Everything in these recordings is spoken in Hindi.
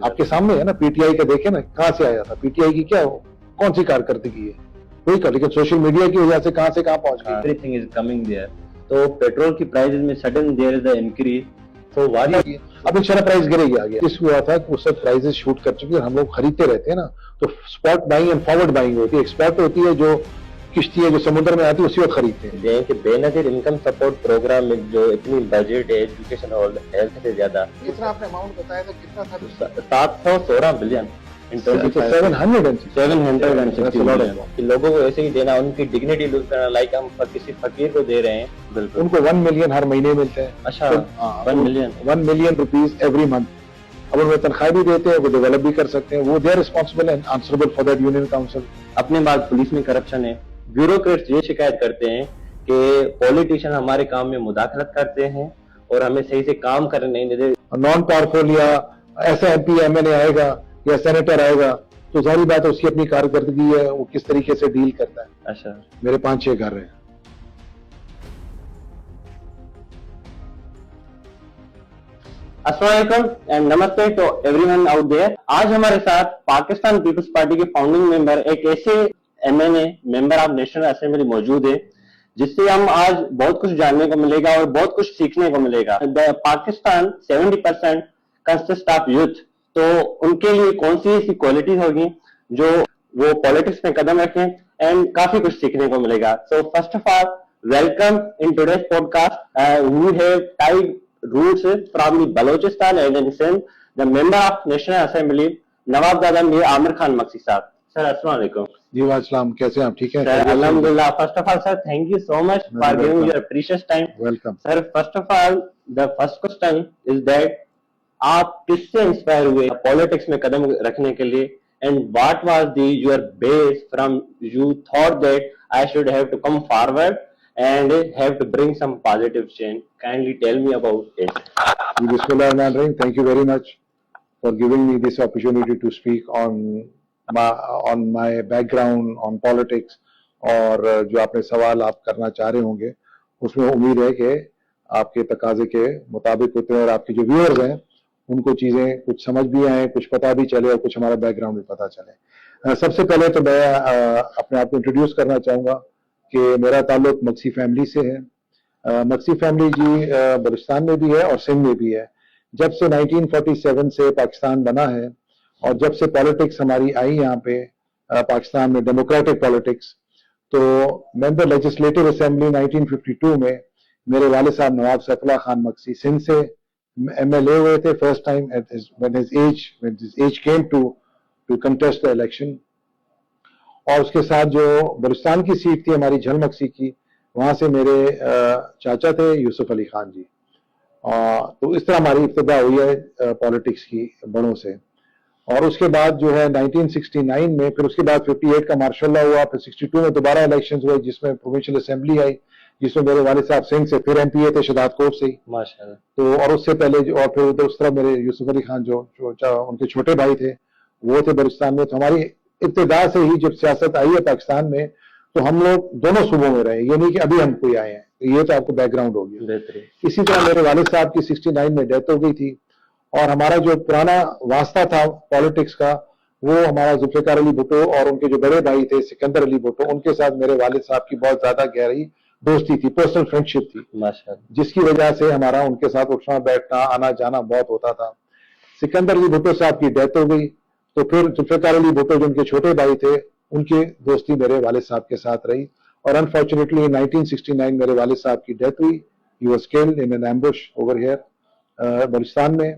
आपके सामने है ना, पीटीआई का देखे ना कहां से आया था, पीटीआई की क्या कौन सी कारकर्दगी है वही कर, लेकिन सोशल मीडिया की वजह से कहां पहुंच गई। Everything is coming there. तो पेट्रोल की प्राइसेस में sudden there is the increase, तो वारी अब इंशाल्लाह प्राइस गिरेगी आगे। इस हुआ था कि उस सब प्राइसेस शूट कर चुके हैं, हम लोग खरीदते रहते हैं ना, तो spot buying and forward buying होती है। एक स्पॉट होती है जो किश्ती है जो समुद्र में आती है उसी वक्त खरीदते हैं। जे के बेनजीर इनकम सपोर्ट प्रोग्राम में जो इतनी बजट है एजुकेशन और हेल्थ से ज्यादा, कितना आपने अमाउंट बताया था, कितना था? 716 बिलियन इन 760 बिलियन कि लोगों को ऐसे ही देना, उनकी डिग्निटी लूज करना, लाइक हम किसी फकीर को दे रहे हैं। बिल्कुल, उनको 1 मिलियन हर महीने मिलते हैं। अच्छा, 1 मिलियन रुपीज एवरी मंथ। अब उन्हें तनख्वाह भी देते हैं, वो डेवलप भी कर सकते हैं, वो they are responsible and answerable for that union council. अपने बाद पुलिस में करप्शन है, ब्यूरोक्रेट्स ये शिकायत करते हैं कि पॉलिटिशियन हमारे काम में मुदाखलत करते हैं और हमें सही से काम करने नहीं देते। नॉन पावरफुल या ऐसा एमपी एमएलए आएगा या सेनेटर आएगा तो जाहिर बात है उसकी अपनी कारकर्दगी है, वो किस तरीके से डील करता है। अच्छा, मेरे 5-6 घर हैं। अस्सलाम वालेकुम एंड नमस्ते टू एवरीवन आउट देयर। आज हमारे साथ पाकिस्तान पीपल्स पार्टी के फाउंडिंग मेंबर, एक ऐसे MNA member of national assembly मौजूद है जिससे हम आज बहुत कुछ जानने को मिलेगा और बहुत कुछ सीखने को मिलेगा। पाकिस्तान 70% कंसिस्ट ऑफ यूथ, तो उनके लिए कौन सी ऐसी क्वालिटीज होगी जो वो पॉलिटिक्स में कदम रखें, एंड काफी कुछ सीखने को मिलेगा। So first of all welcome in today's podcast. We have tied roots from the Balochistan and in Sindh, the member of National Assembly, Nawabzada Mir Aamir Khan Maksi साहब। सर अस्सलाम वालेकुम। जी वालेकुम, कैसे हैं आप? ठीक है सर, अल्हम्दुलिल्लाह। First of all sir, thank you so much for giving your precious time. Welcome sir, first of all the first question is that आप किससे इंस्पायर हुए पॉलिटिक्स में कदम रखने के लिए, and what was the your base from you thought that I should have to come forward and have to bring some positive change? Kindly tell me about it. Bismillahirrahmanirrahim. Thank you very much for giving me this opportunity to speak on my background on politics. और जो आपने सवाल आप करना चाह रहे होंगे उसमें उम्मीद है कि आपके तकाजे के मुताबिक होते हैं और आपके जो व्यूअर्स हैं उनको चीजें कुछ समझ भी आए, कुछ पता भी चले और कुछ हमारा बैकग्राउंड भी पता चले। सबसे पहले तो मैं अपने आप को इंट्रोड्यूस करना चाहूँगा कि मेरा ताल्लुक मक्सी फैमिली से है। मक्सी फैमिली जी बलूचिस्तान में भी है और सिंध में भी है। जब से 1947 से पाकिस्तान बना है और जब से पॉलिटिक्स हमारी आई यहाँ पे पाकिस्तान में, डेमोक्रेटिक पॉलिटिक्स, तो मेंबर लेजिस्लेटिव असेंबली 1952 में मेरे वाले साहब नवाब सैफुल्लाह खान मक्सी सिंध से एमएलए हुए थे first time when his age came to contest the election। और उसके साथ जो बलूचिस्तान की सीट थी हमारी झलमक्सी की, वहां से मेरे चाचा थे यूसुफ अली खान जी। तो इस तरह हमारी इब्तिदा हुई है पॉलिटिक्स की बड़ों से। और उसके बाद जो है 1969 में, फिर उसके बाद 58 का मार्शल लॉ हुआ, फिर 62 में दोबारा इलेक्शंस हुए जिसमें प्रोविंशियल असेंबली आई, जिसमें मेरे वाले साहब सिंह से, फिर एमपीए थे शहजाद कोट से ही माशाल्लाह। तो और उससे पहले और फिर उधर उस तरह मेरे यूसुफ अली खान जो उनके छोटे भाई थे वो थे बलूचिस्तान में। तो हमारी इब्तिदा से ही जब सियासत आई है पाकिस्तान में तो हम लोग दोनों सूबों में रहे, ये नहीं कि अभी हम कोई आए हैं। ये तो आपको बैकग्राउंड हो गया। इसी तरह मेरे वालिद साहब की 69 में डेथ हो गई थी और हमारा जो पुराना वास्ता था पॉलिटिक्स का वो हमारा जुल्फिकार अली भुट्टो और उनके जो बड़े भाई थे सिकंदर अली भुट्टो, उनके साथ मेरे वालिद साहब की बहुत ज्यादा गहरी दोस्ती थी, पर्सनल फ्रेंडशिप थी, जिसकी वजह से हमारा उनके साथ उठना बैठना आना जाना बहुत होता था। सिकंदर अली भुट्टो साहब की डेथ हो गई तो फिर जुल्फिकार अली भुट्टो जो उनके छोटे भाई थे उनकी दोस्ती मेरे वालिद साहब के साथ रही और अनफॉर्चुनेटली 1969 मेरे वालिद साहब की डेथ हुई। He was killed in an ambush over here Balochistan में।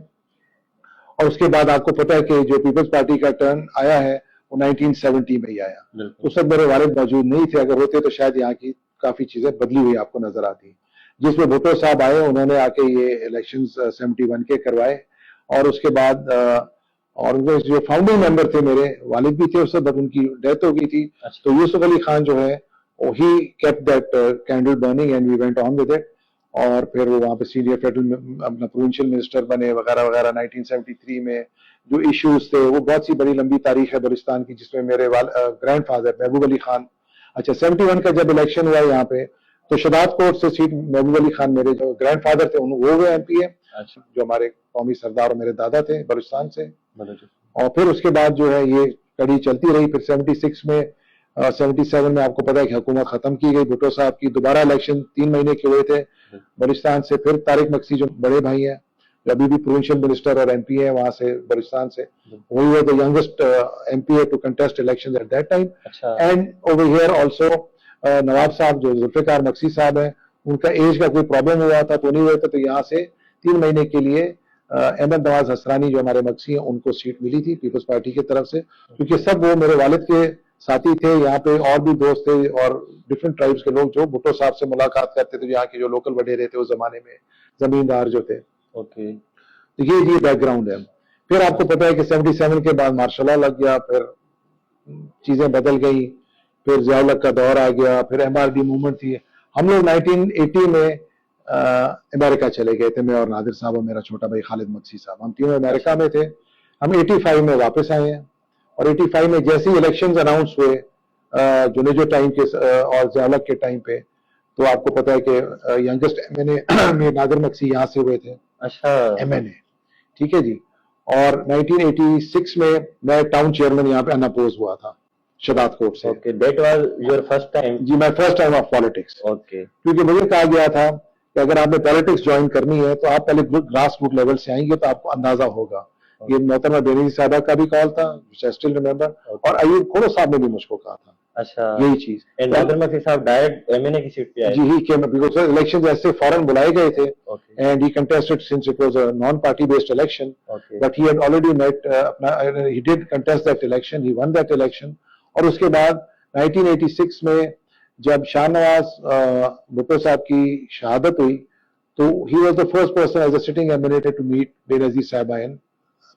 और उसके बाद आपको पता है कि जो पीपल्स पार्टी का टर्न आया है वो 1970 में ही आया। उस वक्त मेरे वालिद मौजूद नहीं थे, अगर होते तो शायद यहाँ की काफी चीजें बदली हुई आपको नजर आती। जिसमें भुट्टो साहब आए उन्होंने आके ये इलेक्शंस 71 के करवाए और उसके बाद और उनके जो फाउंडिंग मेंबर थे मेरे वालिद भी थे उस वक्त, उनकी डेथ हो गई थी। तो यूसुफ अली खान जो है he kept that candle burning and we went on with it. और फिर वो वहाँ पे सीनियर फेडरल अपना प्रोविंशियल मिनिस्टर बने वगैरह वगैरह। 1973 में जो इश्यूज थे वो बहुत सी बड़ी लंबी तारीख है बलूचिस्तान की, जिसमें मेरे ग्रैंड फादर महबूब अली खान। अच्छा, 71 का जब इलेक्शन हुआ यहाँ पे तो शदाद कोट से सीट महबूब अली खान मेरे जो ग्रैंडफादर थे वो गए MP है, अच्छा, जो हमारे कौमी सरदार और मेरे दादा थे बलूचिस्तान से। बलूचिस्तान। और फिर उसके बाद जो है ये कड़ी चलती रही। फिर 76 में 77 में आपको पता है कि हुकूमत खत्म की गई भुट्टो साहब की। दोबारा इलेक्शन 3 महीने के हुए थे बलूचिस्तान से। फिर तारिक मक्सी जो बड़े भाई हैं, जो अभी भी प्रोविंशियल मिनिस्टर और MP है वहां से बलूचिस्तान से, वो were the youngest MP to contest election at that time. अच्छा, एंड ओवर हियर ऑल्सो नवाब साहब जो जुल्फिकार मक्सी साहब हैं, उनका एज का कोई प्रॉब्लम हुआ था तो नहीं हुए थे, तो यहाँ से 3 महीने के लिए अहमद नवाज हसरानी जो हमारे मक्सी हैं उनको सीट मिली थी पीपल्स पार्टी की तरफ से, क्योंकि सब वो मेरे वालिद के साथी थे। यहाँ पे और भी दोस्त थे और डिफरेंट ट्राइब्स के लोग जो भुट्टो साहब से मुलाकात करते थे, यहाँ के जो लोकल वडेरे थे उस जमाने में, जमींदार जो थे। ओके, तो ये बैकग्राउंड है। फिर आपको पता है कि 77 के बाद मार्शल लॉ लग गया, फिर चीजें बदल गई, फिर ज़िया-उल-हक का दौर आ गया, फिर MRD मूवमेंट थी। हम लोग 1980 में अमेरिका चले गए थे, मैं और नादिर साहब और मेरा छोटा भाई खालिद मक्सी साहब, हम तीनों अमेरिका में थे। हम 85 में वापस आए हैं और 85 में जैसे ही इलेक्शंस अनाउंस हुए जुनेजो टाइम के और ज़िया-उल-हक के टाइम पे, तो आपको पता है कि यंगेस्ट MNA में नादिर मक्सी यहाँ से हुए थे। अच्छा, MNA, ठीक है जी। और 1986 में मैं टाउन चेयरमैन यहाँ पे अनअपोज हुआ था शदाद कोट से। Okay, that was your first time? जी, मैं first time of politics. Okay, क्योंकि मुझे कहा गया था कि अगर आपने पॉलिटिक्स ज्वाइन करनी है तो आप पहले ग्रास रूट लेवल से आएंगे तो आपको अंदाजा होगा। ये मोहतरमा बेनज़ीर साहबा का भी कॉल था, which I still remember, और अयूब खोड़ो साहब ने भी मुझको कहा था अच्छा, यही चीज। एंड नादिर मक्सी साहब डायरेक्ट MNA की सीट पे आए? जी, ही केम बिकॉज़ इलेक्शन ऐसे फौरन बुलाए गए थे okay, and he contested since it was a non-party based election, okay, but he had already met he did contest that election, he won that election। और उसके बाद 1986 में जब शाहनवाज भुट्टो साहब की शहादत हुई तो he was the first person as a sitting MNA to meet Benazir साहबा इन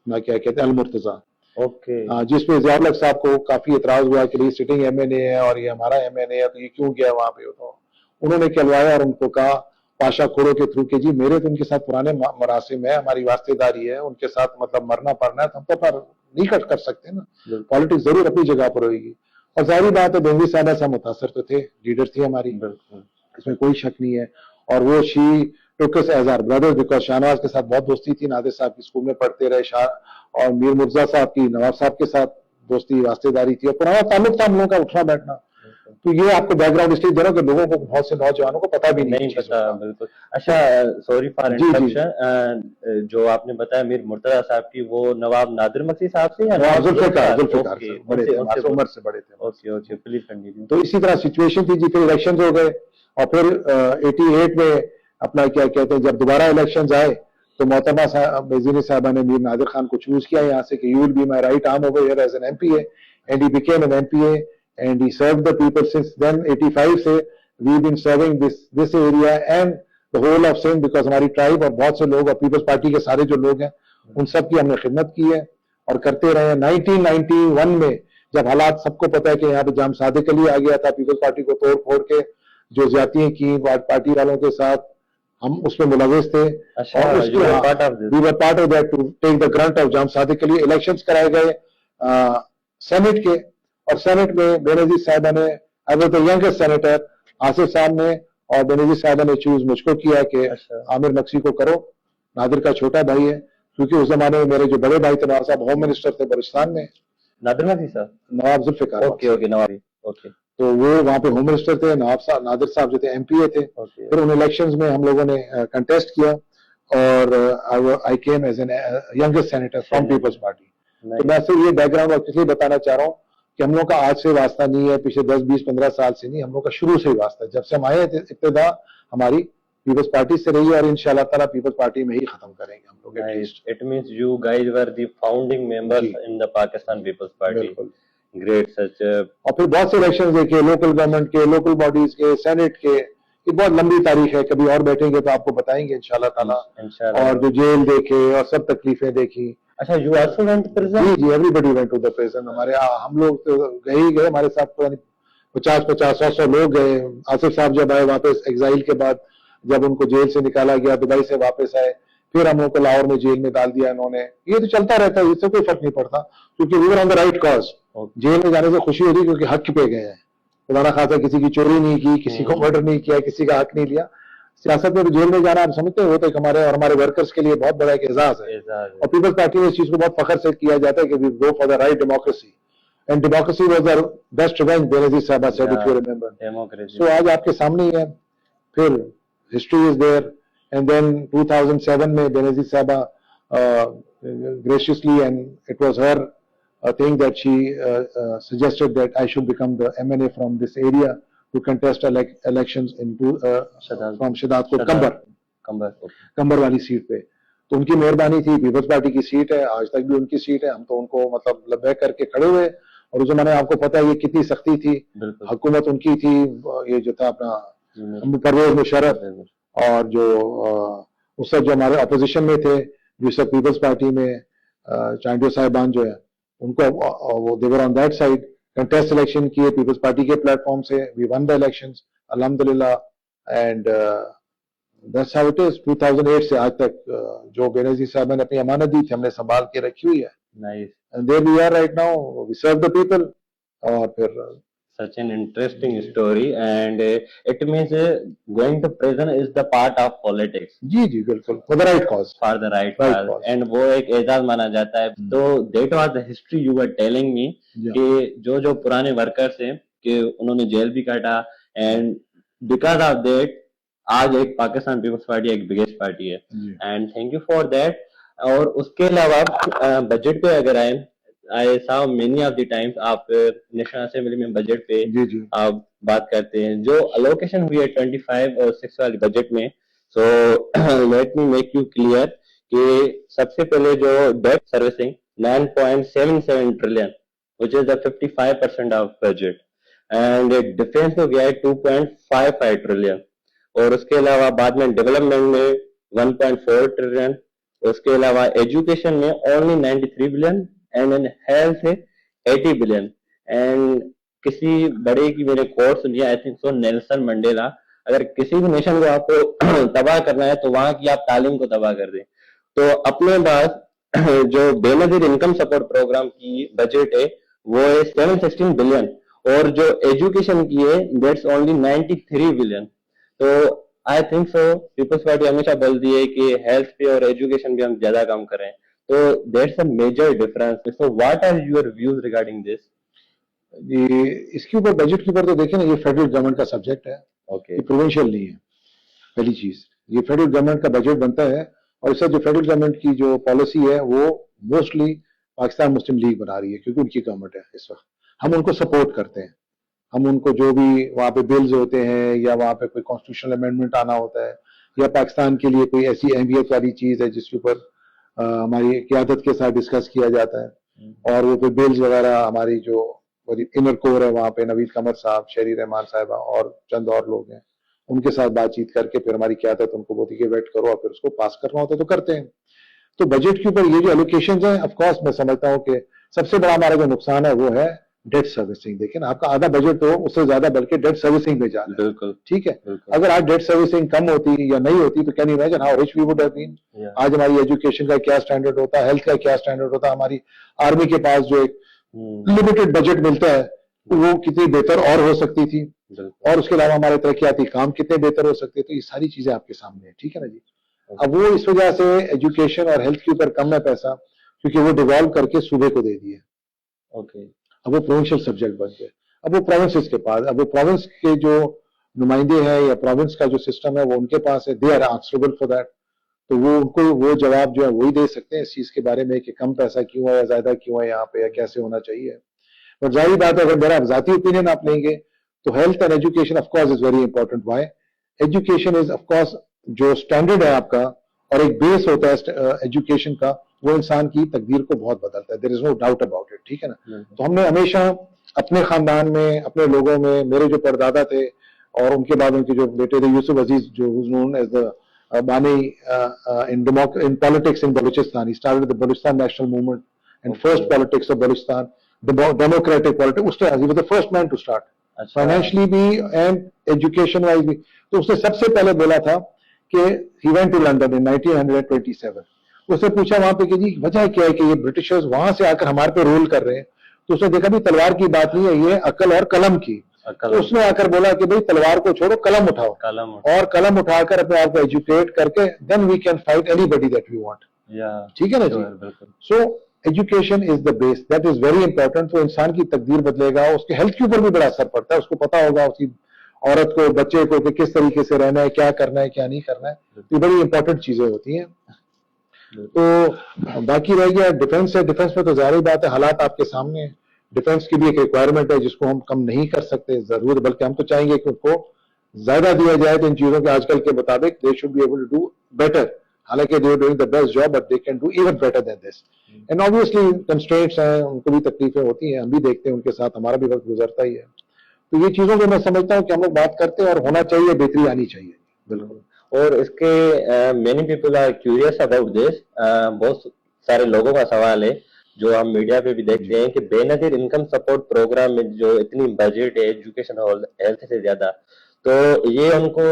ना क्या कहते हैं अल-मुर्तजा, ओके, जिसमें ज़िया-उल-हक साहब को काफी एतराज हुआ कि भाई सिटिंग MNA है और ये हमारा MNA है तो ये क्यों गया वहां पे। तो उन्होंने कहलवाया और उनको कहा पाशा खोड़ो के थ्रू के जी मेरे तो उनके साथ पुराने मरासिम है, हमारी वास्तेदारी है, उनके साथ मतलब मरना पड़ना है, तो हम तो पर नहीं कट कर सकते ना, पॉलिटिक्स जरूर अपनी जगह पर होगी। और जाहिर बात है बेनज़ीर साहबा से मुतासर तो थे, लीडर थी हमारी, इसमें कोई शक नहीं है। और वो she took us as our brothers because Shahnawaz के साथ बहुत दोस्ती थी, नादिर साहब की स्कूल में पढ़ते रहे, शाह और मीर मुर्जा साहब की नवाब साहब के साथ दोस्ती वास्तेदारी थी और पुराना ताल्लुक था हम लोगों का उठना बैठना। तो ये आपको बैकग्राउंड इसलिए दे रहा हूं कि लोगों को, बहुत से नौजवानों को पता भी नहीं पता, बिल्कुल। अच्छा, सॉरी फॉर जी, इंटरप्शन, जो आपने बताया मीर मुर्तजा साहब की, वो नवाब नादिर मक्सी साहब से या नवाब जुल्फिकार से ओके, बड़े थे, उनसे उम्र से बड़े थे। Okay, okay, please continue. तो इसी तरह सिचुएशन थी जी। फिर इलेक्शन हो गए और फिर 88 में अपना क्या कहते हैं जब दोबारा इलेक्शन आए तो मोहतरमा बेनज़ीर साहबा ने मीर नादिर खान को चूज किया यहाँ से कि you will be my right arm over here as an MPA and he became an MPA and he served the people since then. 85 से we been serving this area and the whole of Sindh because हमारी ट्राइब और बहुत से लोग और पीपल्स पार्टी के सारे जो लोग हैं उन सब की हमने खिदमत की है और करते रहे हैं। 1991 में जब हालात सबको पता है कि यहाँ पे जाम सादिक अली आ गया था पीपल्स पार्टी को तोड़ फोड़ के, जो ज्यादतियां की पार्टी वालों के साथ, हम उसमें मुलविस थे। अच्छा, और उसके we were part of that to take the grunt of Jam Sadiq Ali. Elections कराए गए सेनेट के और सेनेट में बेनज़ीर साहबा ने, I was the youngest senator, Asif साहब ने और बेनज़ीर साहबा ने चूज मुझको किया कि आमिर मक्सी को करो, नादिर का छोटा भाई है, क्योंकि उस जमाने में मेरे जो बड़े भाई थे नवाब साहब होम मिनिस्टर थे बलूचिस्तान में, नादिर मक्सी साहब, नवाब जुल्फिकार। ओके, ओके, नवाब, ओके, तो वो वहां पे होम मिनिस्टर थे। नवाब साहब नादिर साहब जो थे MPA थे। फिर उन इलेक्शंस में हम लोगों ने कंटेस्ट किया और I came as an youngest senator from Peoples Party. तो मैं सिर्फ ये बैकग्राउंड इसलिए बताना चाह रहा हूँ कि हम लोग का आज से वास्ता नहीं है, पिछले 10, 20, 15 साल से नहीं, हम लोग का शुरू से ही वास्ता है। जब से हम आए इब्तिदा हमारी पीपल्स पार्टी से रही है और इंशाल्लाह ताला पीपल्स पार्टी में ही खत्म करेंगे हम लोग। It means you guys were the founding members in the Pakistan peoples Party. Great, such. और फिर बहुत से इलेक्शन देखे, लोकल गवर्नमेंट के, लोकल बॉडीज के, सेनेट के, ये बहुत लंबी तारीख है, कभी और बैठेंगे तो आपको बताएंगे इंशाल्लाह ताला। और जो जेल देखे और सब तकलीफें देखी। अच्छा, you also went to prison? जी, everybody went to the prison. हमारे हम लोग तो गए ही गए, हमारे साथ 50-50, 100 लोग गए। आसिफ साहब जब आए वापस एग्जाइल के बाद, जब उनको जेल से निकाला गया, दुबई से वापस आए, फिर हम लोग को लाहौर में जेल में डाल दिया इन्होंने। ये तो चलता रहता है, इससे कोई फर्क नहीं पड़ता, क्योंकि we were on the right cause. जेल में जाने से खुशी होती क्योंकि हक पे गए हैं, खुदा ना खासा किसी की चोरी नहीं की, किसी को मर्डर नहीं किया, किसी का हक नहीं लिया। सियासत में तो जेल में जाना आप समझते हैं वो तो एक हमारे और हमारे वर्कर्स के लिए बहुत बड़ा एक एजाज है। और पीपल्स पार्टी में इस चीज को बहुत फख्र से किया जाता है कि we go for the right democracy and democracy was our best revenge, Benazir साहब said if you remember। Democracy so आज आपके सामने ही है। फिर history is there and then 2007 में बेनजीर साहबा graciously, and it was her thing that she suggested that I should become the MNA from this area to contest elections into from Shidatpur कंबर वाली सीट पे। तो उनकी मेहरबानी थी, पीपल्स पार्टी की सीट है, आज तक भी उनकी सीट है। हम तो उनको मतलब लबैक करके खड़े हुए। और उस जमाने आपको पता है ये कितनी सख्ती थी, हुकूमत उनकी थी, ये जो था अपना परवेज मुशर्रफ, और जो उस वक्त जो हमारे अपोजिशन में थे, जो सब पीपल्स पार्टी में चांडियो साहिबान जो है उनको वो they were on that side contest election किए पीपल्स पार्टी के प्लेटफॉर्म से। वी वन द इलेक्शंस अल्हम्दुलिल्लाह, and that's how it is. 2008 से आज तक जो बेनजीर साहब ने अपनी अमानत दी थी हमने संभाल के रखी हुई है। Nice. And there we are right now, we serve the people. और फिर such an interesting story, and it means going to prison is the part of politics। जी जी बिल्कुल, for the right cause, for the right cause, and वो एक एजाज माना जाता है। तो that was the history you were telling me कि जो जो पुराने वर्कर्स हैं कि उन्होंने जेल भी काटा, and because of that आज एक पाकिस्तान पीपल्स पार्टी एक बिगेस्ट पार्टी है, and thank you for that. और उसके अलावा बजट पे अगर आए, आई saw many of the times आप नेशनल असेंबली में बजट पे आप बात करते हैं, जो अलोकेशन हुई है 25 और 6 वाली बजट में। So let me make you clear कि सबसे पहले जो debt servicing 9.77 trillion which is the 55% of budget, and defence में गया है 2.55 ट्रिलियन, और उसके अलावा बाद में डेवलपमेंट में 1.4 ट्रिलियन, उसके अलावा एजुकेशन में only 93 billion, and in health है 80 बिलियन। एंड किसी बड़े की मैंने कोट सुनी, आई थिंक सो नेल्सन मंडेला, अगर किसी भी नेशन को आपको तबाह करना है तो वहां की आप तालीम को तबाह कर दें। तो अपने पास जो बेनजीर इनकम सपोर्ट प्रोग्राम की बजट है वो है 716 बिलियन, और जो एजुकेशन की है दैट्स ओनली 93 बिलियन। तो I think so Peoples Party हमेशा बोलती है कि हेल्थ पे और एजुकेशन पे हम ज्यादा काम करें, तो that's a major difference. So what are your views regarding this? ये इसके ऊपर बजट के ऊपर तो देखें ना, ये फेडरल गवर्नमेंट का सब्जेक्ट है, ओके, ये प्रोविंशियल नहीं है। पहली चीज, ये फेडरल गवर्नमेंट का बजट बनता है, और इससे जो फेडरल गवर्नमेंट की जो पॉलिसी है वो मोस्टली पाकिस्तान मुस्लिम लीग बना रही है, क्योंकि उनकी गवर्नमेंट है इस वक्त। हम उनको सपोर्ट करते हैं, हम उनको जो भी वहाँ पे बिल्स होते हैं या वहाँ पे कोई कॉन्स्टिट्यूशनल अमेंडमेंट आना होता है या पाकिस्तान के लिए कोई ऐसी अहमियत वाली चीज है जिसके ऊपर हमारी क़यादत के साथ डिस्कस किया जाता है, और वो फिर बिल्स वगैरह हमारी जो इनर कोर है वहाँ पे नवीद कमर साहब, शहरी रहमान साहिबा और चंद और लोग हैं, उनके साथ बातचीत करके फिर हमारी क़यादत उनको बोलती है वेट करो और फिर उसको पास करना होता है तो करते हैं। तो बजट के ऊपर ये जो एलोकेशन है, ऑफ कोर्स मैं समझता हूँ कि सबसे बड़ा हमारा जो नुकसान है वो है डेट सर्विसिंग। देखिए ना, आपका आधा बजट तो उससे ज्यादा बल्कि डेट सर्विसिंग में जा रहा है। बिल्कुल ठीक है, अगर आज डेट सर्विसिंग कम होती या नहीं होती तो can you imagine how rich we would have been. आज हमारी एजुकेशन का क्या स्टैंडर्ड होता, हेल्थ का क्या स्टैंडर्ड होता, हमारी आर्मी के पास जो एक लिमिटेड बजट मिलता है वो कितनी बेहतर और हो सकती थी, और उसके अलावा हमारे तरक्याती काम कितने बेहतर हो सकते। तो ये सारी चीजें आपके सामने है, ठीक है ना जी। अब वो इस वजह से एजुकेशन और हेल्थ के ऊपर कम है पैसा, क्योंकि वो डिवॉल्व करके सूबे को दे दिए। ओके, अब वो प्रोविंशियल सब्जेक्ट बन गए, अब वो प्रोविंसेस के पास, अब वो प्रोविंस के जो नुमाइंदे हैं या प्रोविंस का जो सिस्टम है वो उनके पास है, they are answerable for that. तो वो उनको वो जवाब जो है वही दे सकते हैं इस चीज के बारे में कि कम पैसा क्यों है या ज्यादा क्यों है यहाँ पे, या कैसे होना चाहिए। और जाहिर बात है, अगर मेरा जाती ओपिनियन आप लेंगे तो health and education of course is very important. Why? Education is of course जो स्टैंडर्ड है आपका और एक बेस होता है एजुकेशन का, वो इंसान की तकदीर को बहुत बदलता है, there is no doubt about it, ठीक है ना। तो हमने हमेशा अपने खानदान में, अपने लोगों में, मेरे जो परदादा थे और उनके बाद उनके जो बेटे थे यूसुफ अजीज, जो नोन एज द बानी in politics in Balochistan, he started the Balochistan National Movement and first politics of Balochistan, democratic politics, उस time he was the first man to start, financially भी एंड एजुकेशन वाइज भी। तो उसने सबसे पहले बोला था कि he went to London in 1927। उसने पूछा वहां पे कि जी वजह क्या है कि ये ब्रिटिशर्स वहां से आकर हमारे पे रूल कर रहे हैं। तो उसने देखा भी तलवार की बात नहीं है, ये अकल और कलम की। तो उसने आकर बोला कि भाई तलवार को छोड़ो, कलम उठाओ, कलम और कलम उठाकर अपने आप को एजुकेट करके then we can fight anybody that we want. ठीक है ना जी। So education is the base, that is very important. तो इंसान की तकदीर बदलेगा, उसके हेल्थ के ऊपर भी बड़ा असर पड़ता है। उसको पता होगा उसकी औरत को, बच्चे को, कि किस तरीके से रहना है, क्या करना है, क्या नहीं करना है। ये बड़ी इंपॉर्टेंट चीजें होती हैं। तो बाकी रह गया डिफेंस है। डिफेंस में तो जाहिर बात है, हालात आपके सामने है। डिफेंस की भी एक रिक्वायरमेंट है जिसको हम कम नहीं कर सकते जरूर, बल्कि हम तो चाहेंगे कि उनको ज्यादा दिया जाए। तो इन चीजों के आजकल के मुताबिक they should be able to do better. हालांकि they are doing the best job, but they can do even better than this. And obviously constraints हैं, उनको भी तकलीफें होती हैं, हम भी देखते हैं उनके साथ, हमारा भी वक्त गुजरता ही है। तो ये चीजों को मैं समझता हूँ कि हम लोग बात करते हैं और होना चाहिए, बेहतरी आनी चाहिए। बिल्कुल। और इसके many people are curious about this. बहुत सारे लोगों का सवाल है जो हम मीडिया पे भी देखते हैं कि बेनजीर इनकम सपोर्ट प्रोग्राम में जो इतनी बजट है एजुकेशन और हेल्थ से ज्यादा, तो ये उनको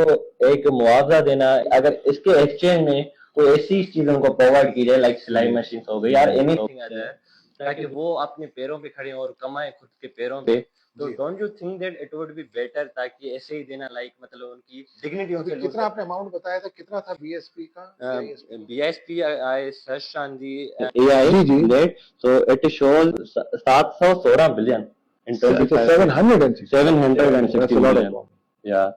एक मुआवजा देना, अगर इसके एक्सचेंज में कोई ऐसी चीज उनको प्रोवाइड की जाए, लाइक सिलाई मशीन हो गई यार, एनीथिंग अदर, ताकि वो अपने पैरों पे खड़े और कमाए खुद के पैरों पे, तो don't you think that it would be better, ताकि ऐसे ही देना, लाइक मतलब उनकी डिग्निटी उनके लिए। कितना आपने अमाउंट बताया था, कितना था बीएसपी का? BSP I search on the AI net, so it shows 716 billion in 760 billion. या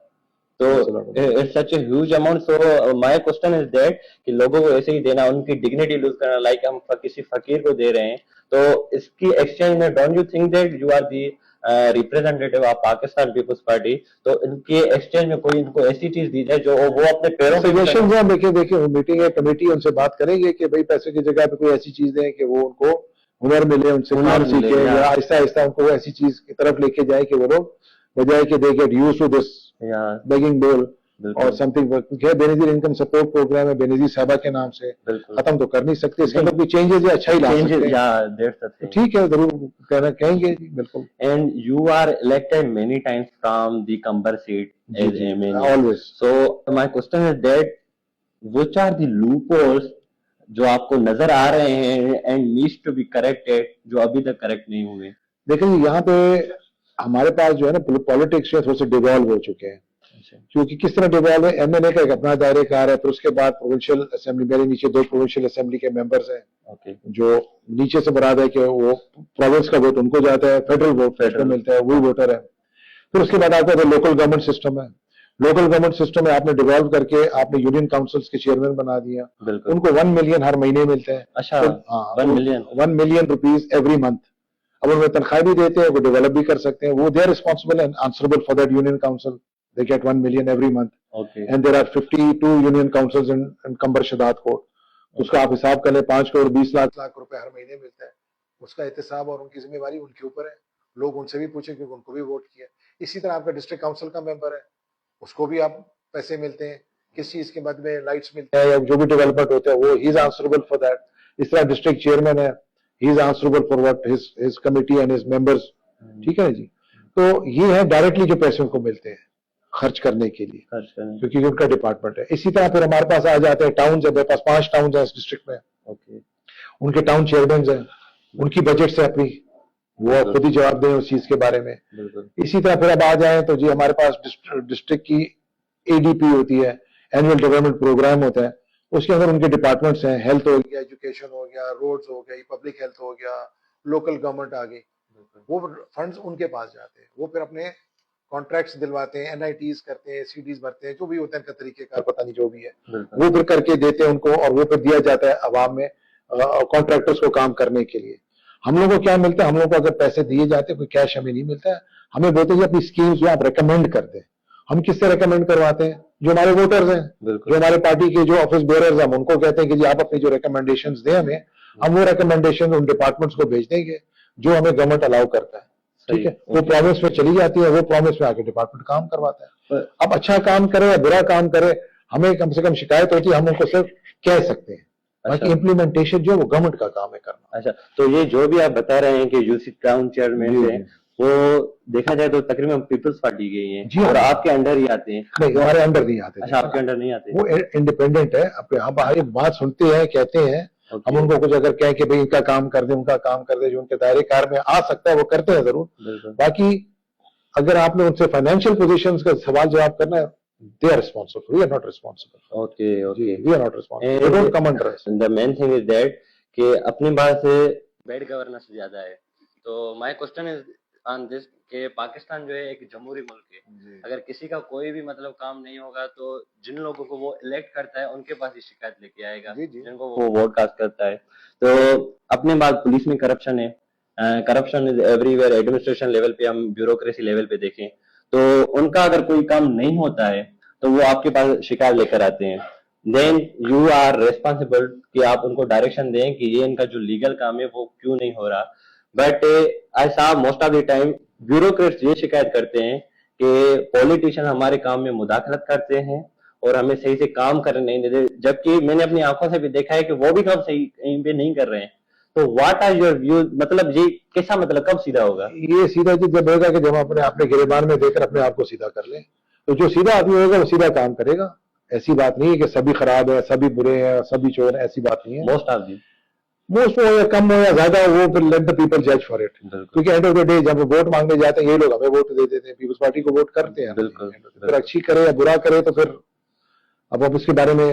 तो it's such a huge amount. So my question is that कि लोगों को ऐसे ही देना, उनकी डिग्निटी लूज करना, लाइक हम किसी फकीर को दे रहे हैं, तो इसकी एक्सचेंज में don't you think that you are the representative of Pakistan peoples Party, तो इनके एक्सचेंज में कोई इनको ऐसी चीज दी जाए जो वो अपने पैरों पे। देखिए मीटिंग है, कमेटी, उनसे बात करेंगे कि भाई पैसे की जगह पे कोई ऐसी चीज दें कि वो उनको हुनर मिले, उनसे काम सीखे, या आहिस्ता आहिस्ता उनको ऐसी चीज की तरफ लेके जाए कि वो लोग बजाय कि they get used to this begging bowl और something. Benazir income support programme है, बेनजीर साहबा के नाम से, खत्म तो कर नहीं सकते, इसके अंदर कोई चेंजेस या अच्छा ही ला सकते हैं। ठीक है, जरूर कहना कहेंगे जी, बिल्कुल। And you are elected many times from the Kambar seat as MLA always. So my question is that which are the loopholes जो आपको नजर आ रहे हैं and needs to be corrected, जो अभी तक करेक्ट नहीं हुए? देखिए यहाँ पे हमारे पास जो है ना, पॉलिटिक्स जो है थोड़े से डिवॉल्व हो चुके हैं। क्योंकि किस तरह डिवॉल्व है, एमएनए का एक अपना दायरे कार है, फिर उसके बाद प्रोविंशियल असेंबली, मेरे नीचे 2 प्रोविंशियल असेंबली के मेंबर्स हैं, जो नीचे से मुराद है कि वो प्रोविंस का वोट उनको जाता है, फेडरल वोट फेडरल मिलता है, वही वोटर है। फिर उसके बाद आता है लोकल गवर्नमेंट सिस्टम है। लोकल गवर्नमेंट सिस्टम में आपने डिवॉल्व करके आपने यूनियन काउंसिल्स के चेयरमैन बना दिया, उनको 1 मिलियन हर महीने मिलते हैं। अच्छा, 1 मिलियन रुपीज एवरी मंथ। अब उनमें तनख्वाह भी देते हैं, वो डेवलप भी कर सकते हैं, वो they are responsible and answerable for that union council. They get 1 million every month. Okay. And there are 52 union councils in कंबर शदाद कोट। उसका आप हिसाब कर ले, 5 करोड़ 20 लाख रुपए हर महीने मिलता है। उसका एहतसाब और उनकी जिम्मेवारी उनके ऊपर है। लोग उनसे भी पूछे क्योंकि उनको भी वोट किया। इसी तरह आपका डिस्ट्रिक्ट काउंसिल का मेंबर है, उसको भी आप पैसे मिलते हैं, किस चीज के बाद में लाइट्स मिलते हैं या जो भी डेवलपमेंट होता है, वो he is answerable for that. इस तरह डिस्ट्रिक्ट चेयरमैन है, he is answerable for what his committee and his members. ठीक है जी। तो ये है डायरेक्टली जो पैसे उनको मिलते हैं खर्च करने के लिए, क्योंकि उनका डिपार्टमेंट है। इसी तरह फिर हमारे पास आ जाते हैं टाउन्स है, मेरे पास 5 टाउन्स हैं इस डिस्ट्रिक्ट में। उनके टाउन चेयरमैन हैं, उनकी बजट से अपनी वो खुद ही जवाब दें उस चीज के बारे में। इसी तरह फिर अब आ जाए तो जी हमारे पास डिस्ट्रिक्ट की एडीपी होती है, एनुअल डेवलपमेंट प्रोग्राम होता है, उसके अंदर उनके डिपार्टमेंट्स हैं, हेल्थ हो गया, एजुकेशन हो गया, रोड्स हो गई, पब्लिक हेल्थ हो गया, लोकल गवर्नमेंट आ गई। वो फंड्स उनके पास जाते हैं, वो फिर अपने कॉन्ट्रैक्ट्स दिलवाते हैं, एनआईटीज करते हैं, सीडीज भरते हैं, जो भी होता है इनका तरीके का पता नहीं जो भी है, वो फिर करके देते हैं उनको, और वो फिर दिया जाता है अवाम में कॉन्ट्रैक्टर्स को काम करने के लिए। हम लोगों को क्या मिलता है, हम लोग को अगर पैसे दिए जाते हैं, कोई कैश हमें नहीं मिलता है, हमें बोलते हैं अपनी स्कीम्स जो आप रिकमेंड करते हैं। हम किससे रिकमेंड करवाते हैं? जो हमारे वोटर्स हैं, जो हमारे पार्टी के जो ऑफिस बेयरर्स हैं, हम उनको कहते हैं कि जी आप अपनी जो रिकमेंडेशंस दें हमें, हम वो रिकमेंडेशन उन डिपार्टमेंट्स को भेज देंगे जो हमें गवर्नमेंट अलाउ करता है। ठीक है, वो प्रॉमिस में चली जाती है, वो प्रॉमिस में आके डिपार्टमेंट काम करवाता है। अब अच्छा काम करे या बुरा काम करे, हमें कम से कम शिकायत होती है, हम उनको सिर्फ कह सकते हैं। बाकी इम्प्लीमेंटेशन जो है वो गवर्नमेंट का काम है करना। अच्छा, तो ये जो भी आप बता रहे हैं कि यूसी टाउन चेयरमैन है, वो देखा जाए तो तकरीबन पीपल्स पार्टी के ही हैं और आपके अंडर ही आते हैं? नहीं, हमारे अंडर नहीं आते। अच्छा, आपके अंडर नहीं आते? वो इंडिपेंडेंट है। अब एक बात सुनते हैं, कहते हैं, हम उनको कुछ अगर कहें कि भाई इनका काम कर दे, उनका काम कर दे, जो उनके दायरे कार में आ सकता है वो करते हैं जरूर। बाकी अगर आपने उनसे फाइनेंशियल पोजीशंस का सवाल जवाब करना है, they are responsible, we are not responsible. Okay, okay. We are not responsible, they don't come under us. And the main thing is that कि अपनी बात से बैड गवर्नेंस ज्यादा है। तो my question is on this कि पाकिस्तान जो है एक जमहूरी मुल्क है। अगर किसी का कोई भी मतलब काम नहीं होगा तो जिन लोगों को वो इलेक्ट करता है उनके पास ही शिकायत लेके आएगा, जिनको वो वोट कास्ट करता है। तो अपनी बात पुलिस में करप्शन है, corruption is everywhere. Administration level पे हम ब्यूरोक्रेसी लेवल पे देखें तो उनका अगर कोई काम नहीं होता है तो वो आपके पास शिकायत लेकर आते हैं। देन यू आर रेस्पॉन्सिबल कि आप उनको डायरेक्शन दें कि ये इनका जो लीगल काम है वो क्यों नहीं हो रहा। बट आई सा most of the time bureaucrats ये शिकायत करते हैं कि पॉलिटिशियन हमारे काम में मुदाखलत करते हैं और हमें सही से काम करने नहीं देते, जबकि मैंने अपनी आंखों से भी देखा है कि वो भी काम सही कहीं पे नहीं कर रहे हैं। तो व्हाट आर योर व्यू, मतलब ये कैसा, मतलब कब सीधा होगा? ये सीधा चीज जब होगा कि जब अपने अपने गिरेबान में देकर अपने आप को सीधा कर ले, तो जो सीधा आदमी होगा वो सीधा काम करेगा। ऐसी बात नहीं है कि सभी खराब है, सभी बुरे हैं, सभी चोर हैं, ऐसी बात नहीं है। मोस्ट ऑफ दी मोस्ट हो या कम हो या ज्यादा हो, वो फिर लेट द पीपल जज फॉर इट। क्योंकि एंड ऑफ द डे जब वोट मांगने जाते हैं ये लोग हमें वोट दे देते हैं, पीपल्स पार्टी को वोट करते हैं। बिल्कुल, फिर अच्छी करे या बुरा करे तो फिर अब आप इसके बारे में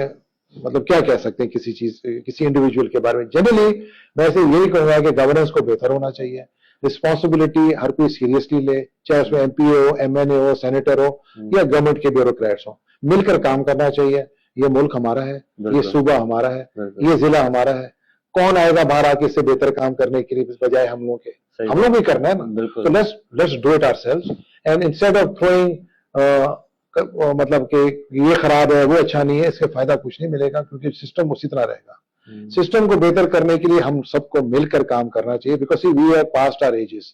मतलब क्या कह सकते हैं किसी चीज, किसी इंडिविजुअल के बारे में। जनरली मैं ऐसे यही कहूंगा कि गवर्नेंस को बेहतर होना चाहिए, रिस्पॉन्सिबिलिटी हर कोई सीरियसली ले, चाहे उसमें एमपी हो, एमएनए हो, सेनेटर हो या गवर्नमेंट के ब्यूरोक्रेट्स हो, मिलकर काम करना चाहिए। ये मुल्क हमारा है, ये सूबा हमारा है, ये जिला हमारा है। कौन आएगा बाहर आके इससे बेहतर काम करने के लिए बजाय हम लोगों के? हम लोग भी करना है ना। तो let's do it ourselves and instead of throwing मतलब कि ये खराब है वो अच्छा नहीं है, इससे फायदा कुछ नहीं मिलेगा क्योंकि सिस्टम उसी तरह रहेगा। सिस्टम को बेहतर करने के लिए हम सबको मिलकर काम करना चाहिए, because we have passed our ages.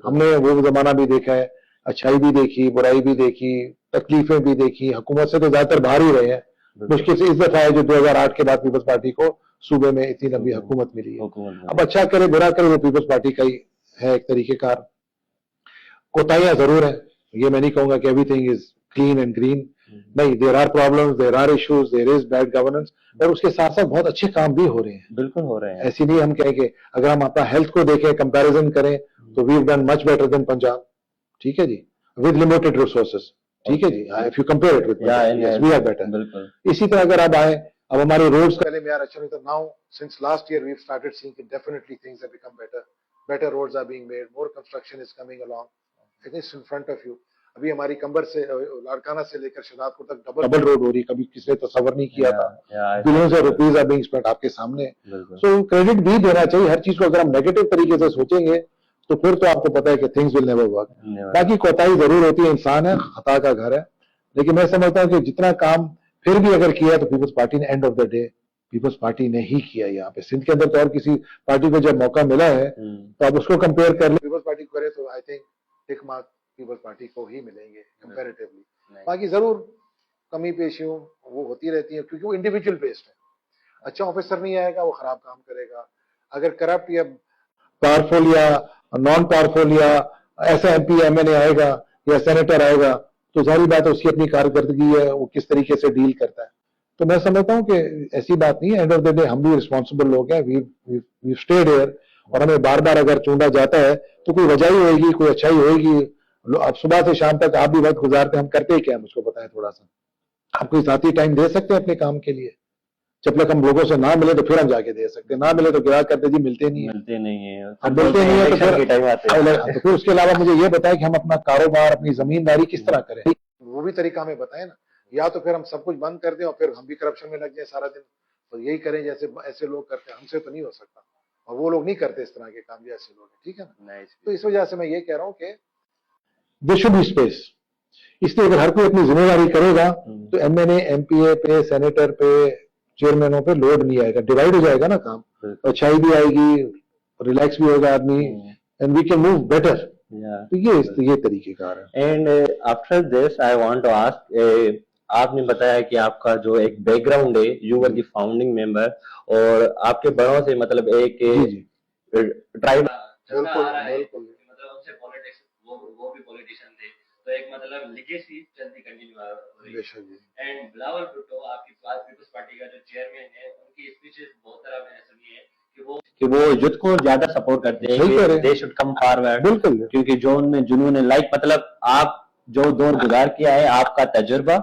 हमने वो जमाना भी देखा है, अच्छाई भी देखी, बुराई भी देखी, तकलीफें भी देखी, हुकूमत से तो ज्यादातर बाहर ही रहे हैं। मुश्किल से इस दफा है जो 2008 के बाद पीपल्स पार्टी को सूबे में इतनी लंबी हुकूमत मिली है। अब अच्छा करे बुरा करे वो पीपल्स पार्टी का ही है एक तरीकेकार। कोताहियां जरूर है, ये मैं नहीं कहूंगा कि everything is clean and green, नहीं, there are problems, there are issues, there is bad governance, और उसके साथ साथ बहुत अच्छे काम भी हो रहे हैं। बिल्कुल हो रहे हैं, ऐसी नहीं हम कहेंगे। अगर हम अपना हेल्थ को देखें, कंपैरिजन करें तो we have done much better than Punjab, ठीक है जी, विद लिमिटेड रिसोर्सेज, ठीक है जी। If you compare it with yes we are better. इसी तरह अगर आप आए, अब हमारे रोड्स पहले में यार अच्छा नहीं था, now since last year we have started seeing definitely things have become better, better roads are being made, more construction is coming along, it is in front of you. अभी हमारी कंबर से लाड़काना से लेकर शहजादपुर तक डबल रोड हो रही, कभी किसी ने तस्वर नहीं किया था। Billions of rupees are being spent आपके सामने। सो क्रेडिट भी देना चाहिए हर चीज को। अगर हम नेगेटिव तरीके से सोचेंगे तो फिर तो आपको पता है कि थिंग्स विल नेवर वर्क। बाकी कोताही जरूर होती है, इंसान है, खता का घर है, लेकिन मैं समझता हूँ कि जितना काम फिर भी अगर किया तो पीपल्स पार्टी ने end of the day Peoples Party ने ही किया। यहाँ पे सिंध के अंदर तो और किसी पार्टी को जब मौका मिला है तो आप उसको कंपेयर कर ले पीपल्स पार्टी को करे तो I think tick mark Peoples Party को ही मिलेंगे कंपैरेटिवली। बाकी जरूर कमी पेशियों वो होती रहती है क्योंकि वो इंडिविजुअल बेस्ड है। अच्छा ऑफिसर नहीं आएगा वो खराब काम करेगा, अगर करप्ट या पावरफुल या नॉन पावरफुल या ऐसा एमपी एमएनए आएगा या सेनेटर आएगा तो जाहिर बात है उसकी अपनी कारकर्दगी है, वो किस तरीके से डील करता है। तो मैं समझता हूँ कि ऐसी बात नहीं है, एंड ऑफ द डे हम भी रिस्पॉन्सिबल लोग हैं, वी स्टेड हियर, और हमें बार बार अगर चूंडा जाता है तो कोई वजह ही होगी, कोई अच्छाई होगी। अब सुबह से शाम तक आप भी वक्त गुजारते हैं, हम करते ही क्या है मुझको बताएं थोड़ा सा। आप कोई साथी टाइम दे सकते हैं अपने काम के लिए? जब तक हम लोगों से ना मिले तो फिर हम जाके दे सकते हैं, ना मिले तो गिरा करते जी मिलते नहीं है, मिलते नहीं है, हम मिलते नहीं है तो फिर उसके अलावा मुझे ये बताएं कि हम अपना कारोबार अपनी जमींदारी किस तरह करें, वो भी तरीका हमें बताएं ना। या तो फिर हम सब कुछ बंद कर दें और फिर हम भी करप्शन में लग जाए सारा दिन, तो यही करें जैसे ऐसे लोग करते हैं, हमसे तो नहीं हो सकता और वो लोग नहीं करते इस तरह के काम जैसे लोग, ठीक है ना। तो इस वजह से मैं ये कह रहा हूँ कि देयर शुड बी स्पेस। इसलिए अगर हर कोई अपनी जिम्मेदारी करेगा तो एमएनए एमपीए पे, सेनेटर पे, चेयरमैनों पे लोड नहीं आएगा, डिवाइड हो जाएगा ना काम, अच्छाई भी आएगी, रिलैक्स भी होगा आदमी, and we can move better. तो ये तरीकेकार है। And after this I want to ask, आपने बताया कि आपका जो एक बैकग्राउंड है, you were the founding member, और आपके बड़ों से मतलब एक ट्राइब मतलब उनसे पॉलिटिक्स, वो भी पॉलिटिशियन थे, तो एक मतलब लीगेसी चलती कंटिन्यू हो रही है। एंड बिलावल भुट्टो आपकी पीपल्स पार्टी का जो चेयरमैन है, उनकी स्पीचेस बहुत तरह मैंने सुनी है कि वो युद्ध को ज्यादा सपोर्ट करते हैं सही कह रहे कि हैं। दे शुड कम फॉरवर्ड, बिल्कुल क्योंकि जो उनमें जुनून है, लाइक मतलब आप जो दौर गुजार किया है, आपका तजुर्बा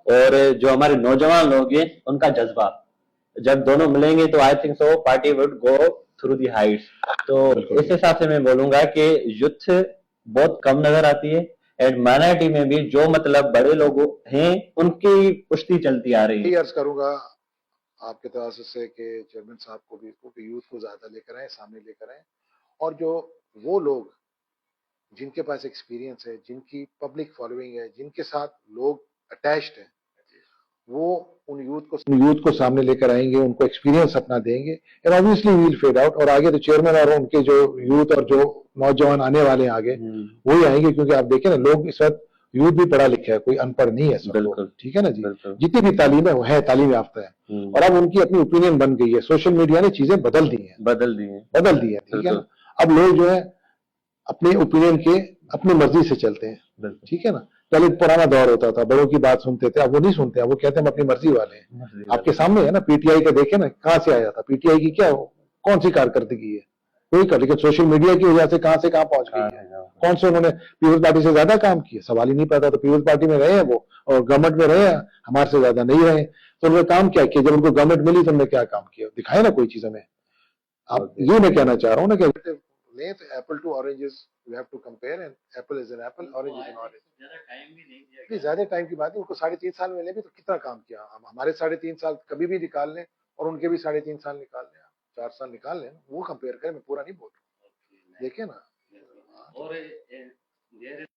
और जो हमारे नौजवान लोग हैं उनका जज्बा, जब दोनों मिलेंगे तो I think so party would go through the heights. तो बिल्कुल। इस हिसाब से मैं बोलूंगा कि युद्ध बहुत कम नजर आती है, एंड माइनॉरिटी में भी जो मतलब बड़े लोग हैं उनकी पुष्टि चलती आ रही यही है। अर्ज करूंगा आपके तवज्जो से कि चेयरमैन साहब को भी यूथ को ज्यादा लेकर आए, सामने लेकर आए, और जो वो लोग जिनके पास एक्सपीरियंस है, जिनकी पब्लिक फॉलोइंग है, जिनके साथ लोग अटैच्ड हैं, वो उन यूथ को सामने लेकर आएंगे, उनको एक्सपीरियंस अपना देंगे, and obviously we'll fade out. और आगे तो चेयरमैन और उनके जो यूथ और जो नौजवान आने वाले हैं आगे, वही आएंगे, क्योंकि आप देखें ना, लोग इस वक्त यूथ भी पढ़ा लिखा है, कोई अनपढ़ नहीं है सब लोग, बिल्कुल ठीक है ना जी। बिल्कुल। जितनी भी तालीम है वो है, तालीम याफ्ता है, और अब उनकी अपनी ओपिनियन बन गई है। सोशल मीडिया ने चीजें बदल दी हैं, ठीक है ना। अब लोग जो है अपने ओपिनियन के अपनी मर्जी से चलते हैं, ठीक है ना। पहले पुराना दौर होता था, बड़ों की बात सुनते थे, अब वो नहीं सुनते हैं, वो कहते हैं हम अपनी मर्जी वाले हैं। आपके सामने है ना, पीटीआई का देखे ना, कहां से आया था पीटीआई की, क्या कौन सी कारकर्दगी है, कोई कर, लेकिन सोशल मीडिया की वजह से कहां पहुंच गई है। कौन से उन्होंने पीपल्स पार्टी से ज्यादा काम किया, सवाल ही नहीं पैदा। तो पीपल्स पार्टी में रहे हैं वो, और गवर्नमेंट में रहे हैं, हमारे से ज्यादा नहीं रहे, तो उन्होंने काम क्या किया, जब उनको गवर्नमेंट मिली तो उन्होंने क्या काम किया, दिखाए ना कोई चीज हमें। आप ये मैं कहना चाह रहा हूँ ना कि नहीं, तो apple to oranges you have to compare, and apple is an apple, orange is an orange. नहीं, ज्यादा टाइम की बात है, उनको 3.5 साल मिले भी तो कितना काम किया। हम हमारे 3.5 साल कभी भी निकाल लें, और उनके भी 3.5 साल निकाल लें, 4 साल निकाल लें, वो कंपेयर करें, मैं पूरा नहीं बोल रहा हूँ, देखिए ना।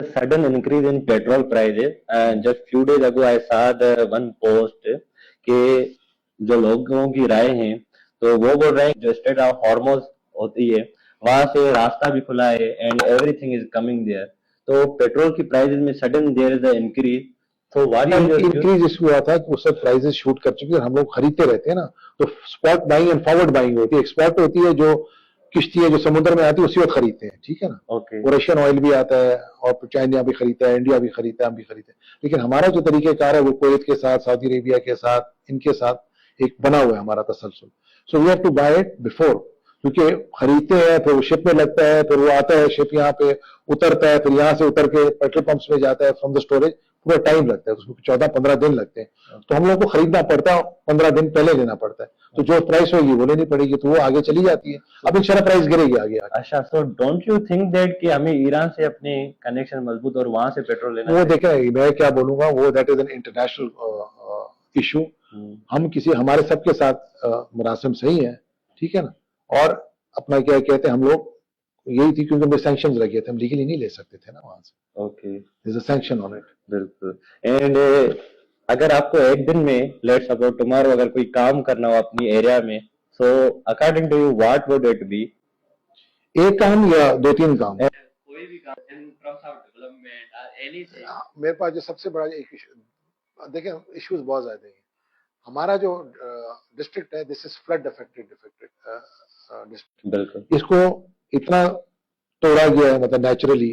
Sudden increase in petrol prices, and just few days ago I saw the one post कि जो लोगों की राय है, तो वो बोल रहे हैं जो स्टेट ऑफ हॉर्मोज होती है वहां से रास्ता भी खुला है, and everything is coming there. तो पेट्रोल की प्राइसेस में sudden there is a increase, तो व्हाट इज योर इंक्रीज इसलिए हुआ था कि उस वक्त प्राइसेस शूट कर चुके हैं, हम लोग खरीदते रहते हैं ना, तो spot buying and forward buying होती है। एक्सपोर्ट होती है, जो किश्ती है जो समुद्र में आती है उसी वक्त खरीदते हैं, ठीक है ना। ओके। वो रशियन ऑयल भी आता है, और चाइना भी खरीदता है, इंडिया भी खरीदता है, हम भी खरीदते हैं। लेकिन हमारा जो तरीकेकार है वो कुवैत के साथ, सऊदी अरेबिया के साथ, इनके साथ एक बना हुआ है हमारा तसलसल। So we have to buy it before, क्योंकि खरीदते हैं, फिर वो शिप में लगता है, फिर वो आता है, शिप यहाँ पे उतरता है, फिर यहाँ से उतर के पेट्रोल पंप्स में जाता है फ्रॉम द स्टोरेज, पूरा टाइम लगता है उसको, 14-15 दिन लगते हैं। तो हम लोग को खरीदना पड़ता है, 15 दिन पहले लेना पड़ता है, तो जो प्राइस होगी वो लेनी पड़ेगी, तो वो आगे चली जाती है। अब इंशाल्लाह प्राइस गिरेगी आगे। अच्छा, so don't you think that कि हमें ईरान से अपने कनेक्शन मजबूत और वहां से पेट्रोल लेना वो देखें, मैं क्या बोलूंगा, वो that is an international issue. हम किसी, हमारे सबके साथ मुरासिम सही है, ठीक है ना। और अपना क्या कहते हैं हम लोग, यही थी क्योंकि हमें सैंक्शंस लगे थे, हम लीगली नहीं ले सकते थे ना वहां से। Okay, there is a sanction on it. बिल्कुल। एंड अगर आपको एक दिन में, लेट्स सपोज टुमारो, अगर कोई काम करना हो अपनी एरिया में, so according to you what would it be? एक काम या 2-3 काम? कोई भी काम in terms of development anything. मेरे पास जो सबसे बड़ा एक इशू, देखें इश्यूज बहुत ज्यादा हैं। हमारा जो डिस्ट्रिक्ट है, this is flood affected district. बिल्कुल। इसको इतना तोड़ा गया है, मतलब नेचुरली,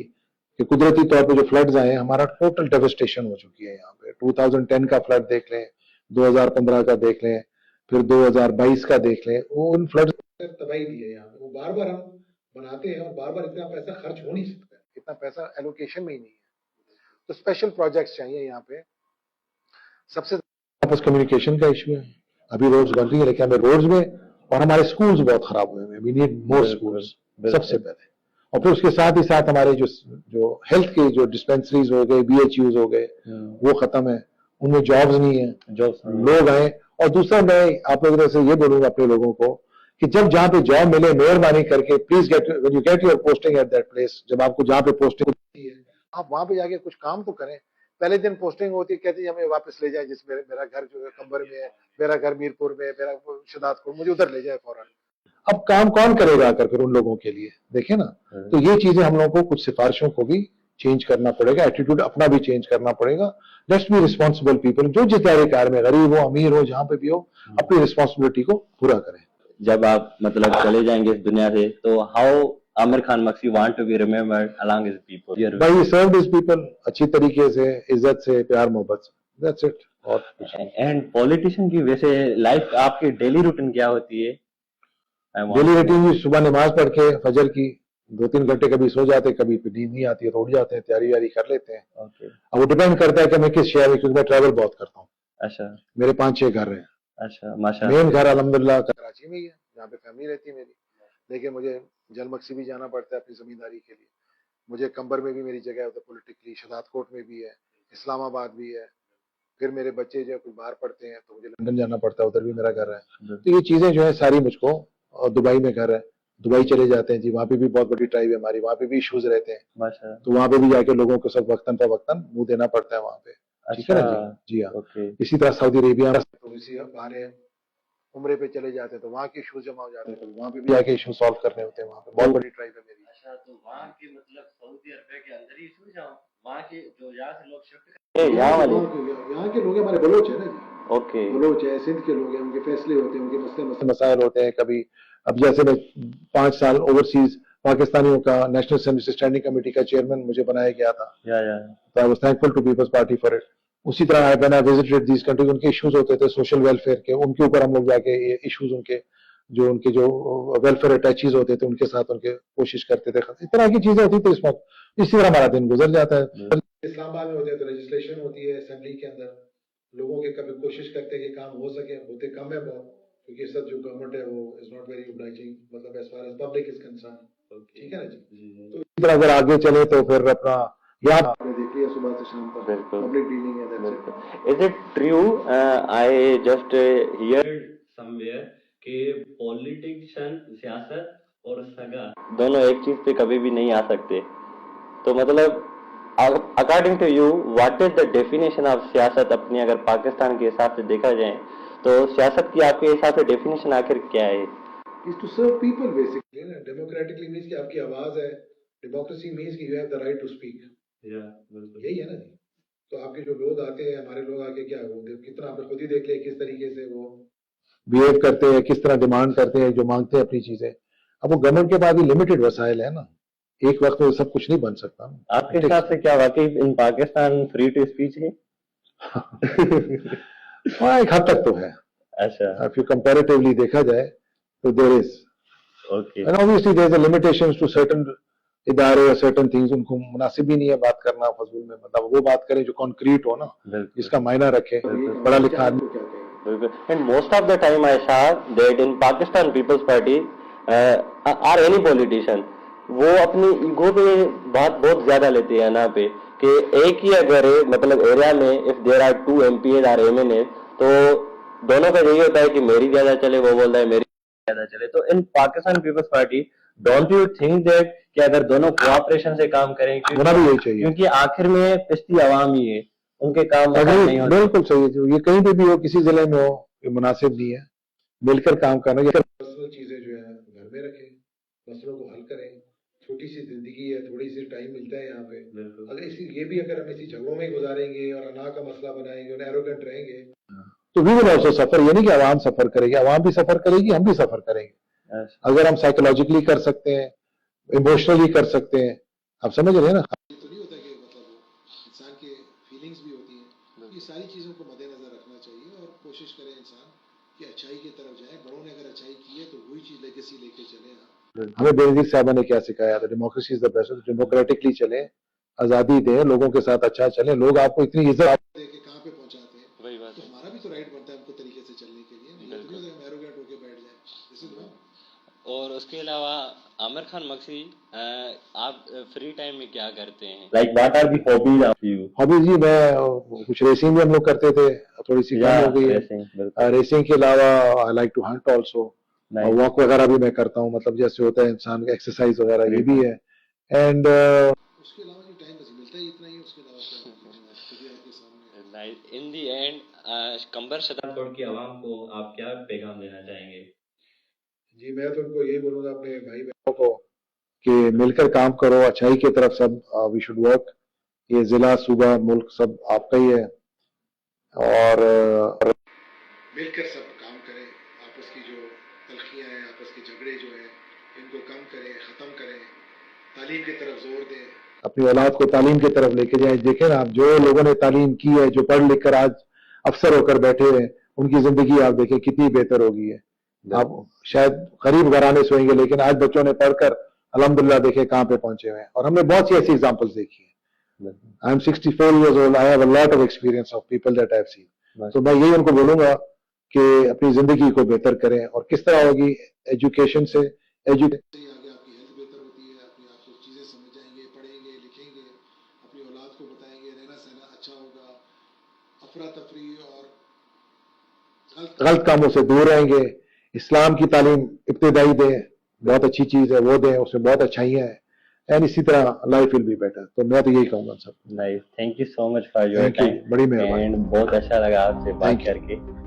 कि कुदरती तौर पे जो फ्लड्स आए हैं, हमारा टोटल डेवस्टेशन हो चुकी है यहाँ पे। 2010 का फ्लड देख लें, 2015 का देख लें, फिर 2022 का देख लें, वो उन फ्लड तबाही दी है यहाँ पे। वो बार बार हम बनाते हैं, और बार बार इतना पैसा खर्च हो नहीं सकता, इतना पैसा एलोकेशन में ही नहीं है। तो स्पेशल प्रोजेक्ट्स चाहिए यहाँ पे। सबसे आपस कम्युनिकेशन का इशू है, अभी रोड्स बन रही है, लेकिन हमें रोड्स में, और हमारे स्कूल्स बहुत खराब हुए हैं, वी नीड मोर स्कूल्स सबसे पहले। और फिर उसके साथ ही साथ हमारे जो हेल्थ के जो डिस्पेंसरीज हो गए, BHUs हो गए, वो खत्म है, उनमें जॉब्स नहीं है, लोग आए। और दूसरा, मैं आप लोगों से ये बोलूंगा अपने लोगों को कि जब जहां पे जॉब मिले, मेहरबानी करके please get, when you get your posting at that place, जब आपको जहां पे पोस्टिंग होती है, आप वहां पे जाके कुछ काम तो करें। पहले दिन पोस्टिंग होती है, कहती है हमें वापस ले जाए, जिस मेरा घर जो है कंबर में है, मेरा घर मीरपुर में, मेरा शदादपुर, मुझे उधर ले जाए फौरन। अब काम कौन करेगा आकर फिर उन लोगों के लिए, देखे ना। तो ये चीजें हम लोगों को, कुछ सिफारिशों को भी चेंज करना पड़ेगा, एटीट्यूड अपना भी चेंज करना पड़ेगा। लेट्स बी रिस्पॉन्सिबल पीपल, जो जिस दायरेकार में, गरीब हो अमीर हो, जहां पे भी हो, अपनी रिस्पॉन्सिबिलिटी को पूरा करें। जब आप मतलब चले जाएंगे इस दुनिया से, तो हाउ आमिर खान मक्सी want to be remembered along his people? भाई, सर्व्ड हिज पीपल अच्छी तरीके से, इज्जत से, प्यार मोहब्बत से, दैट्स इट। और एंड पॉलिटिशियन की वैसे लाइफ, आपकी डेली रूटीन क्या होती है? डेली रूटीन भी सुबह नमाज पढ़ के फजर की 2-3 घंटे कभी सो जाते, कभी नींद नहीं आती है तो उठ जाते हैं, तैयारी वारी कर लेते हैं। ओके। अब वो डिपेंड करता है कि मैं किस शहर में, क्योंकि मैं ट्रैवल बहुत करता हूँ। अच्छा मेरे 5-6 घर हैं। अच्छा, माशाल्लाह। मेन घर अल्हम्दुलिल्लाह कराची में ही है, जहाँ पे फैमिली रहती है मेरी। लेकिन मुझे जलमक्सी भी जाना पड़ता है अपनी जमींदारी के लिए। मुझे कंबर में भी मेरी जगह है उधर पॉलिटिकली, शदादकोट में भी है, इस्लामाबाद भी है। फिर मेरे बच्चे जो कुछ बाहर पढ़ते हैं तो मुझे लंदन जाना पड़ता है, उधर भी मेरा घर है। तो ये चीजें जो है सारी मुझको, और दुबई में घर है, दुबई चले जाते हैं जी, वहाँ पे भी बहुत बड़ी ट्राइब है हमारी, वहाँ पे भी इश्यूज रहते हैं, माशाल्लाह। तो वहाँ पे भी जाके लोगों को सब वक्तन फवक्तन मुंह देना पड़ता है वहाँ पे। ठीक है ना अच्छा। जी, जी हाँ। ओके। इसी तरह सऊदी अरेबिया में थोड़ी बाहर उम्रे पे चले जाते हैं तो वहाँ के इश्यूज जमा हो जाते हैं, तो वहाँ पे भी जाके इशू सॉल्व करने होते हैं। वहाँ पे बहुत बड़ी ट्राइब है मेरी। अच्छा, तो वहाँ के मतलब सऊदी अरब के अंदर ही इशू या वहाँ के जो यहाँ से लोग शिफ्ट यहाँ वाले? यहाँ के लोग हमारे बलोच है ना जी। ओके। बलोच है, सिंध के लोग हैं, उनके फैसले होते हैं, उनके मसले मसाइल होते हैं। कभी अब जैसे मैं 5 साल ओवरसीज पाकिस्तानियों का नेशनल स्टैंडिंग कमेटी का चेयरमैन मुझे बनाया गया था, तो I was thankful to Peoples Party for it. उसी तरह when I visited these countries, उनके इश्यूज होते थे सोशल वेलफेयर के, उनके ऊपर हम लोग जाके इश्यूज उनके जो वेलफेयर अटैचीज होते थे उनके साथ उनके कोशिश करते थे। इस तरह की चीजें होती थी इस वक्त। इसी तरह हमारा दिन गुजर जाता है। इस्लामाबाद में होते हैं तो लेजिस्लेशन होती है असेंबली के अंदर, लोगों के कभी कोशिश करते हैं कि काम हो सके, होते कम है बहुत, क्योंकि सब जो गवर्नमेंट है वो इज नॉट वेरी ओब्लाइजिंग, मतलब as far as public is concern. ठीक है ना जी। तो इसी तरह अगर आगे चले तो फिर अपना यहाँ आपने देख लिया सुबह से शाम तक पब्लिक डीलिंग है। Is it true? I just here somewhere कि पॉलिटिशियन, सियासत और सगा दोनों एक चीज पे कभी भी नहीं आ सकते। तो मतलब according to you what is the definition of सियासत? अपनी अगर पाकिस्तान के हिसाब से देखा जाए तो सियासत की आपके हिसाब से डेफिनेशन आखिर क्या है? is to serve people basically ना। democratically means कि आपकी आवाज है, democracy means कि you have the right to speak। यही है ना जी। तो आपके जो लोग आते हैं, हमारे लोग आके क्या वो कितना आपने खुद ही देख लिया किस तरीके से वो बिहेव करते हैं, किस तरह डिमांड करते हैं, जो मांगते हैं अपनी चीजें। अब वो गवर्नमेंट के पास भी लिमिटेड वसाइल है ना, एक वक्त में सब कुछ नहीं बन सकता। आपके हिसाब से क्या वाकई इन पाकिस्तान फ्री टू स्पीच है? हाँ, एक हद तक तो है। अच्छा। if you comparatively देखा जाए तो there is, okay, and obviously there is a limitations to certain इदारे और certain things, उनको मुनासिब भी नहीं है बात करना फजूल में, मतलब वो बात करें जो कॉन्क्रीट हो ना, जिसका मायना रखे, पढ़ा लिखा आदमी क्या कहे। And most of the time I saw that in Pakistan People's Party or any politician, वो अपनी ईगो पे बात बहुत ज्यादा लेते हैं ना पे, कि एक ही अगर मतलब एरिया में if there are 2 MPs or MNA, तो दोनों का यही होता है कि मेरी ज्यादा चले, वो बोलता है मेरी ज्यादा चले। तो इन Pakistan peoples Party don't you think that कि अगर दोनों कोऑपरेशन से काम करें, होना भी यही चाहिए, क्योंकि आखिर में पिछली आवाम ही है, उनके काम नहीं होते। बिल्कुल सही है, जो ये कहीं पे भी हो, किसी जिले में हो, ये मुनासिब नहीं है। मिलकर काम करना, ये पर्सनल चीजें जो है घर में रखें, मसलों को हल करें। छोटी सी जिंदगी है, थोड़ी सी टाइम मिलता है यहाँ पे, अगर इसी ये भी अगर हम इसी झगड़ों में गुजारेंगे और अना का मसला बनाएंगे और एरोगेंट रहेंगे तो वी विल आल्सो सफर। ये नहीं कि आवाम सफर करेगी, आवाम भी सफर करेगी, हम भी सफर करेंगे। अगर हम साइकोलॉजिकली कर सकते हैं, इमोशनली कर सकते हैं, आप समझ रहे हैं ना। तो नहीं होता कि मतलब इंसान के फीलिंग्स भी होती हैं, ये सारी चीजों को मद्देनजर रखना चाहिए और कोशिश करे इंसान कि अच्छाई की तरफ जाए। बड़ों ने अगर अच्छाई की है तो वही चीज लेगेसी लेके चले। हमें बेनजीर साहबा ने क्या सिखाया था, democracy is the best. Democratically चले, आजादी दें, लोगों के साथ अच्छा चले, लोग आपको इतनी इज्जत देके कहाँ पे पहुंचाते हैं, वही बात, तो हमारा भी तो राइट बनता है हमको तरीके से चलने के लिए, नहीं तो हम एरोगेंट होके बैठ जाए, दिस इज रॉन्ग। और उसके अलावा आमिर खान मक्सी, आप फ्री टाइम में क्या करते हैं? Like what are the hobbies of you? Hobbies जी, मैं कुछ रेसिंग भी हम लोग करते थे, थोड़ी सी कम हो गई है। रेसिंग के अलावा I like to hunt also, walk वगैरह भी मैं करता हूँ, मतलब जैसे होता है इंसान का एक्सरसाइज वगैरह, ये भी है। एंड उसके अलावा जो टाइम बस मिलता ही इतना ही, उसके अलावा इन दी एंड कंबर शदादकोट की आवाम को आप क्या पैगाम देना चाहेंगे? जी, मैं तो उनको यही बोलूंगा अपने भाई बहनों को कि मिलकर काम करो, अच्छाई की तरफ सब वी शुड वर्क। ये जिला, सूबा, मुल्क सब आपका ही है और मिलकर सब काम करें। आपस की जो तलखियां हैं, आपस के झगड़े जो हैं, इनको कम करें, खत्म करें, तालीम की तरफ जोर दें, अपनी औलाद को तालीम की तरफ लेके जाएं। देखें ना आप, जो लोगों ने तालीम की है, जो पढ़ लिख कर आज अफसर होकर बैठे हैं, उनकी जिंदगी आप देखें कितनी बेहतर हो गई है। आप शायद गरीब घराने से होंगे, लेकिन आज बच्चों ने पढ़कर अल्हम्दुलिल्लाह देखे कहाँ पे पहुंचे हुए हैं। और हमने बहुत सी ऐसी एग्जांपल्स देखी है। I am 64 years old, I have a lot of experience of people that I have seen. तो मैं यही उनको बोलूंगा कि अपनी जिंदगी को बेहतर करें। और किस तरह होगी? एजुकेशन से। आगे आपकी हेल्थ बेहतर होती है, अपने आप को चीजें समझ जाएंगे, पढ़ेंगे, लिखेंगे, अपनी औलाद को बताएंगे, रहना सहना अच्छा होगा, अफरा तफरी और गलत कामों से दूर रहेंगे। इस्लाम की तालीम इब्तिदाई दें, बहुत अच्छी चीज है, वो दें, उसमें बहुत अच्छाइयां हैं। एंड इसी तरह लाइफ विल बी बेटर। तो मैं तो यही कहूंगा सब। Nice, thank you so much for your thank you, time. बड़ी मेहरबानी। एंड बहुत अच्छा लगा आपसे बात Thank you. करके।